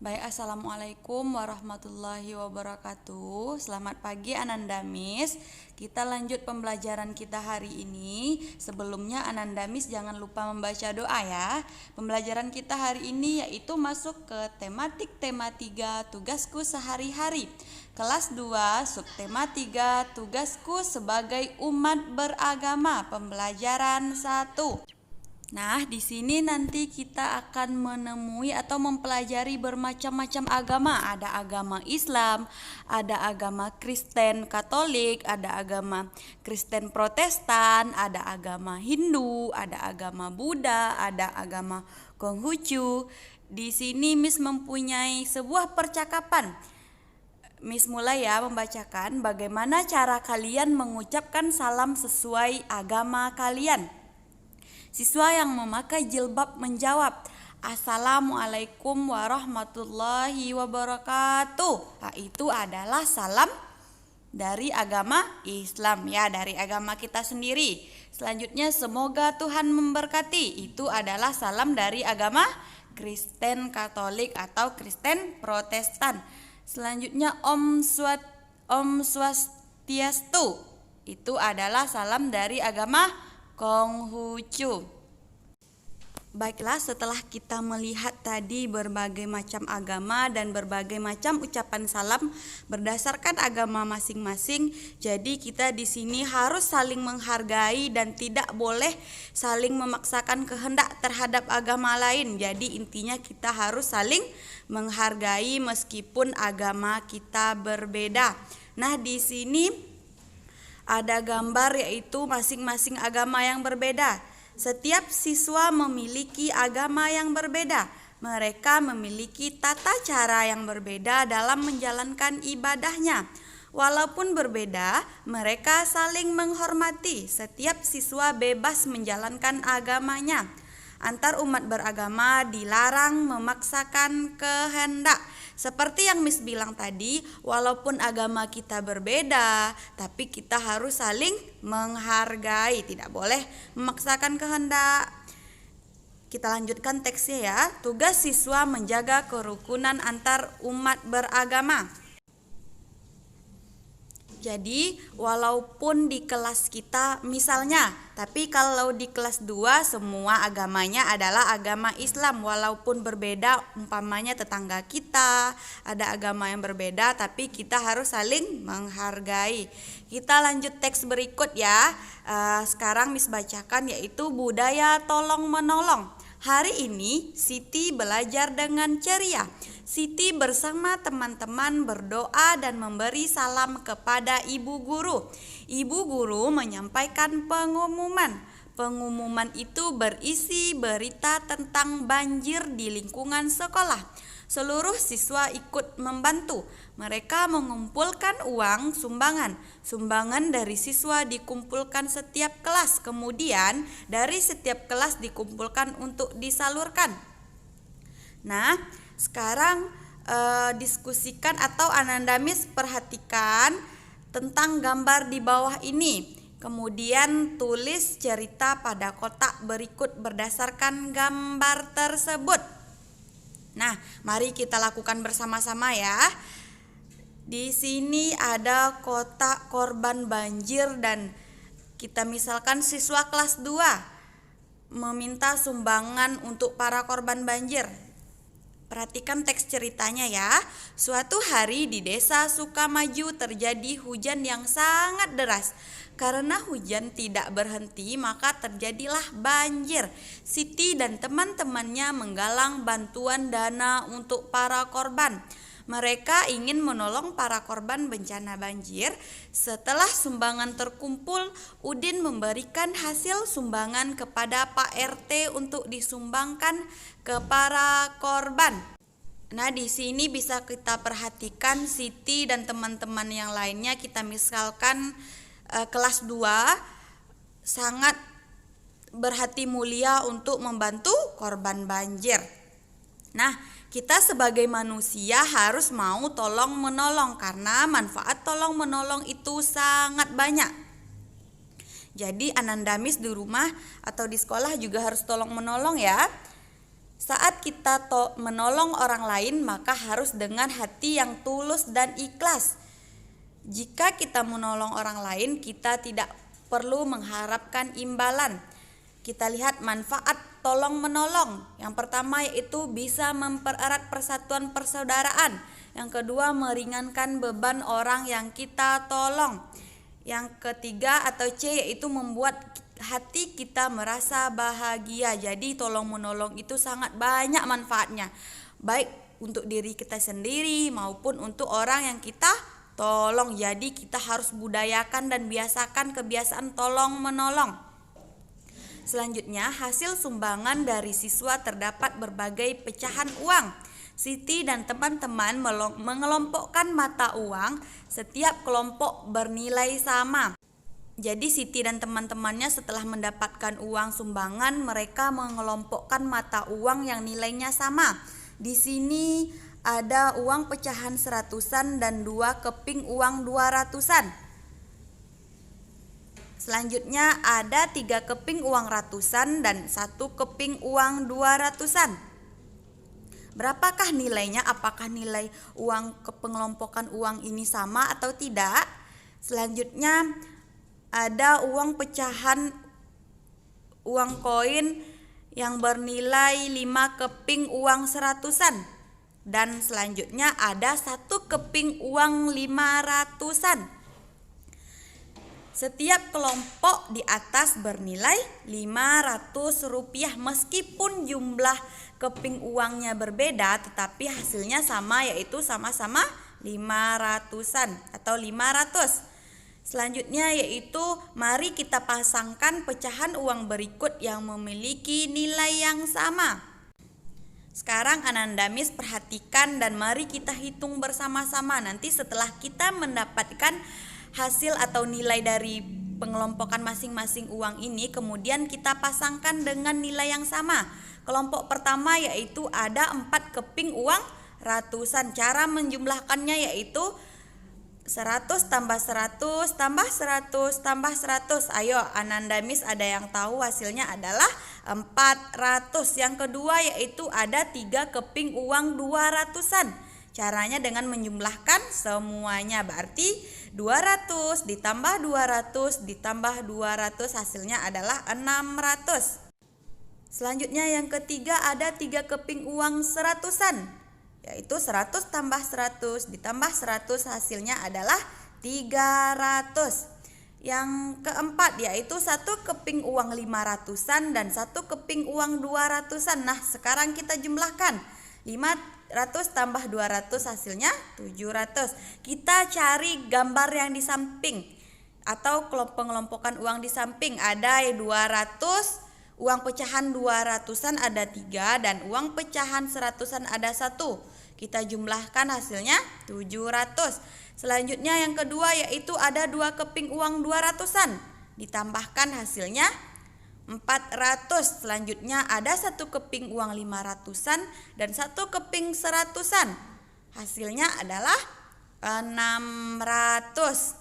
Baik, Assalamualaikum warahmatullahi wabarakatuh. Selamat pagi Ananda Miss. Kita lanjut pembelajaran kita hari ini. Sebelumnya Ananda Miss jangan lupa membaca doa ya. Pembelajaran kita hari ini yaitu masuk ke tematik tema 3 tugasku sehari-hari. Kelas 2 subtema 3 tugasku sebagai umat beragama. Pembelajaran 1. Nah, di sini nanti kita akan menemui atau mempelajari bermacam-macam agama. Ada agama Islam, ada agama Kristen Katolik, ada agama Kristen Protestan, ada agama Hindu, ada agama Buddha, ada agama Konghucu. Di sini Miss mempunyai sebuah percakapan. Miss mulai ya membacakan bagaimana cara kalian mengucapkan salam sesuai agama kalian. Siswa yang memakai jilbab menjawab, Assalamualaikum warahmatullahi wabarakatuh. Nah, itu adalah salam dari agama Islam ya, dari agama kita sendiri. Selanjutnya, semoga Tuhan memberkati. Itu adalah salam dari agama Kristen Katolik atau Kristen Protestan. Selanjutnya, Om Swastiastu. Itu adalah salam dari agama Konghucu. Baiklah, setelah kita melihat tadi berbagai macam agama dan berbagai macam ucapan salam berdasarkan agama masing-masing, jadi kita di sini harus saling menghargai dan tidak boleh saling memaksakan kehendak terhadap agama lain. Jadi intinya kita harus saling menghargai meskipun agama kita berbeda. Nah, di sini ada gambar yaitu masing-masing agama yang berbeda. Setiap siswa memiliki agama yang berbeda. Mereka memiliki tata cara yang berbeda dalam menjalankan ibadahnya. Walaupun berbeda, mereka saling menghormati. Setiap siswa bebas menjalankan agamanya. Antar umat beragama dilarang memaksakan kehendak. Seperti yang Miss bilang tadi, walaupun agama kita berbeda, tapi kita harus saling menghargai, tidak boleh memaksakan kehendak. Kita lanjutkan teksnya ya. Tugas siswa menjaga kerukunan antar umat beragama. Jadi walaupun di kelas kita misalnya, tapi kalau di kelas 2 semua agamanya adalah agama Islam. Walaupun berbeda, umpamanya tetangga kita ada agama yang berbeda, tapi kita harus saling menghargai. Kita lanjut teks berikut ya. Sekarang Miss bacakan yaitu budaya tolong menolong. Hari ini Siti belajar dengan ceria. Siti bersama teman-teman berdoa dan memberi salam kepada ibu guru. Ibu guru menyampaikan pengumuman. Pengumuman itu berisi berita tentang banjir di lingkungan sekolah. Seluruh siswa ikut membantu. Mereka mengumpulkan uang sumbangan. Sumbangan dari siswa dikumpulkan setiap kelas. Kemudian dari setiap kelas dikumpulkan untuk disalurkan. Nah, sekarang diskusikan atau Ananda Miss perhatikan tentang gambar di bawah ini. Kemudian tulis cerita pada kotak berikut berdasarkan gambar tersebut. Nah, mari kita lakukan bersama-sama ya. Di sini ada kotak korban banjir dan kita misalkan siswa kelas 2 meminta sumbangan untuk para korban banjir. Perhatikan teks ceritanya ya. Suatu hari di desa Sukamaju terjadi hujan yang sangat deras. Karena hujan tidak berhenti, maka terjadilah banjir. Siti dan teman-temannya menggalang bantuan dana untuk para korban. Mereka ingin menolong para korban bencana banjir. Setelah sumbangan terkumpul, Udin memberikan hasil sumbangan kepada Pak RT untuk disumbangkan ke para korban. Nah, di sini bisa kita perhatikan Siti dan teman-teman yang lainnya, kita misalkan kelas 2 sangat berhati mulia untuk membantu korban banjir. Nah, kita sebagai manusia harus mau tolong menolong karena manfaat tolong menolong itu sangat banyak. Jadi Ananda Miss di rumah atau di sekolah juga harus tolong menolong ya. Saat kita menolong orang lain, maka harus dengan hati yang tulus dan ikhlas. Jika kita menolong orang lain, kita tidak perlu mengharapkan imbalan. Kita lihat manfaat tolong menolong. Yang pertama yaitu bisa mempererat persatuan persaudaraan. Yang kedua, meringankan beban orang yang kita tolong. Yang ketiga atau C yaitu membuat hati kita merasa bahagia. Jadi tolong menolong itu sangat banyak manfaatnya, baik untuk diri kita sendiri maupun untuk orang yang kita tolong. Jadi kita harus budayakan dan biasakan kebiasaan tolong menolong. Selanjutnya, hasil sumbangan dari siswa terdapat berbagai pecahan uang. Siti dan teman-teman mengelompokkan mata uang, setiap kelompok bernilai sama. Jadi Siti dan teman-temannya setelah mendapatkan uang sumbangan, mereka mengelompokkan mata uang yang nilainya sama. Di sini ada uang pecahan 100-an dan 2 keping uang 200-an. Selanjutnya ada 3 keping uang ratusan dan 1 keping uang 200-an. Berapakah nilainya? Apakah nilai uang pengelompokan uang ini sama atau tidak? Selanjutnya ada uang pecahan uang koin yang bernilai 5 keping uang 100-an. Dan selanjutnya ada 1 keping uang 500-an. Setiap kelompok di atas bernilai Rp500 meskipun jumlah keping uangnya berbeda, tetapi hasilnya sama, yaitu sama-sama 500-an atau 500. Selanjutnya yaitu mari kita pasangkan pecahan uang berikut yang memiliki nilai yang sama. Sekarang Ananda Miss perhatikan dan mari kita hitung bersama-sama. Nanti setelah kita mendapatkan hasil atau nilai dari pengelompokan masing-masing uang ini, kemudian kita pasangkan dengan nilai yang sama. Kelompok pertama yaitu ada 4 keping uang ratusan. Cara menjumlahkannya yaitu 100 tambah 100 tambah 100 tambah 100. Ayo Ananda Miss ada yang tahu hasilnya adalah 400. Yang kedua yaitu ada 3 keping uang 200-an. Caranya dengan menjumlahkan semuanya, berarti 200 ditambah 200 ditambah 200 hasilnya adalah 600. Selanjutnya yang ketiga ada 3 keping uang 100-an. Yaitu 100 tambah 100 ditambah 100 hasilnya adalah 300. Yang keempat yaitu 1 keping uang 500-an dan 1 keping uang 200-an. Nah sekarang kita jumlahkan 500 tambah 200 hasilnya 700. Kita cari gambar yang di samping atau pengelompokan uang di samping. Ada 200, uang pecahan 200-an ada 3 dan uang pecahan 100-an ada 1. Kita jumlahkan hasilnya 700. Selanjutnya yang kedua yaitu ada 2 keping uang 200-an. Ditambahkan hasilnya 400. Selanjutnya ada 1 keping uang 500-an dan 1 keping 100-an. Hasilnya adalah 600.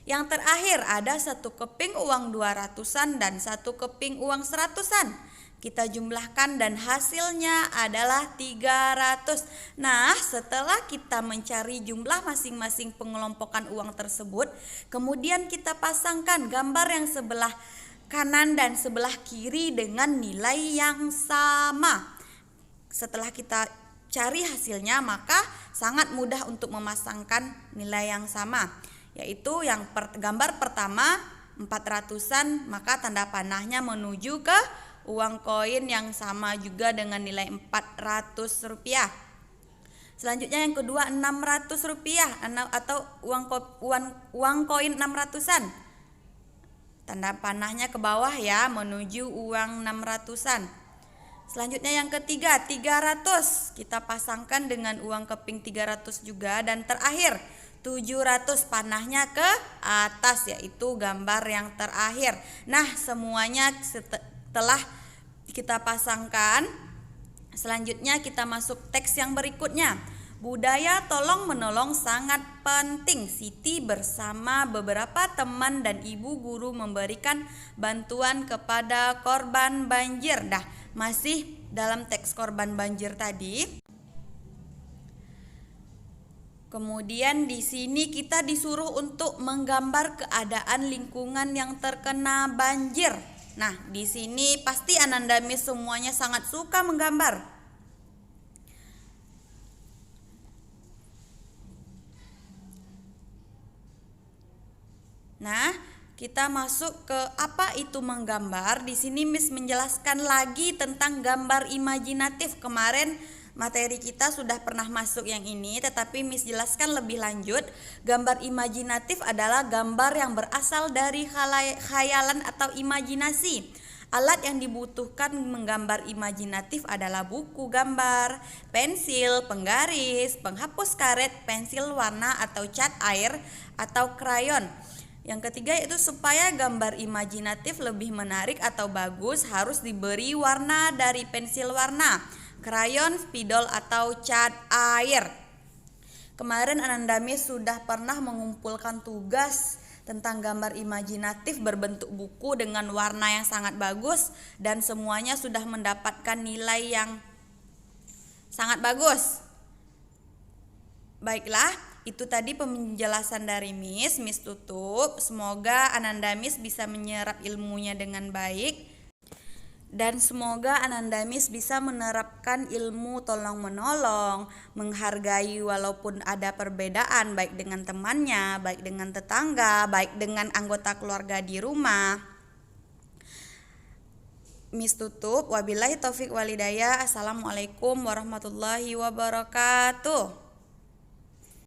Yang terakhir ada 1 keping uang 200-an dan 1 keping uang 100-an. Kita jumlahkan dan hasilnya adalah 300. Nah, setelah kita mencari jumlah masing-masing pengelompokan uang tersebut, kemudian kita pasangkan gambar yang sebelah kanan dan sebelah kiri dengan nilai yang sama. Setelah kita cari hasilnya, maka sangat mudah untuk memasangkan nilai yang sama. Yaitu yang gambar pertama 400-an, maka tanda panahnya menuju ke uang koin yang sama juga dengan nilai Rp400. Selanjutnya yang kedua Rp600 atau uang koin 600-an. Tanda panahnya ke bawah ya, menuju uang 600-an. Selanjutnya yang ketiga 300, kita pasangkan dengan uang keping 300 juga. Dan terakhir 700, panahnya ke atas, yaitu gambar yang terakhir. Nah semuanya setelah kita pasangkan, selanjutnya kita masuk teks yang berikutnya. Budaya tolong menolong sangat penting. Siti bersama beberapa teman dan ibu guru memberikan bantuan kepada korban banjir. Masih dalam teks korban banjir tadi. Kemudian di sini kita disuruh untuk menggambar keadaan lingkungan yang terkena banjir. Nah, di sini pasti Ananda Miss semuanya sangat suka menggambar. Nah, kita masuk ke apa itu menggambar. Di sini Miss menjelaskan lagi tentang gambar imajinatif. Kemarin materi kita sudah pernah masuk yang ini, tetapi Miss jelaskan lebih lanjut. Gambar imajinatif adalah gambar yang berasal dari khayalan atau imajinasi. Alat yang dibutuhkan menggambar imajinatif adalah buku gambar, pensil, penggaris, penghapus karet, pensil warna atau cat air atau krayon. Yang ketiga yaitu supaya gambar imajinatif lebih menarik atau bagus harus diberi warna dari pensil warna, krayon, spidol atau cat air. Kemarin Ananda Miss sudah pernah mengumpulkan tugas tentang gambar imajinatif berbentuk buku dengan warna yang sangat bagus dan semuanya sudah mendapatkan nilai yang sangat bagus. Baiklah, itu tadi penjelasan dari Miss. Miss tutup. Semoga Ananda Miss bisa menyerap ilmunya dengan baik. Dan semoga Ananda Miss bisa menerapkan ilmu tolong menolong, menghargai walaupun ada perbedaan, baik dengan temannya, baik dengan tetangga, baik dengan anggota keluarga di rumah. Miss tutup. Wabillahi taufik walhidayah. Assalamualaikum warahmatullahi wabarakatuh.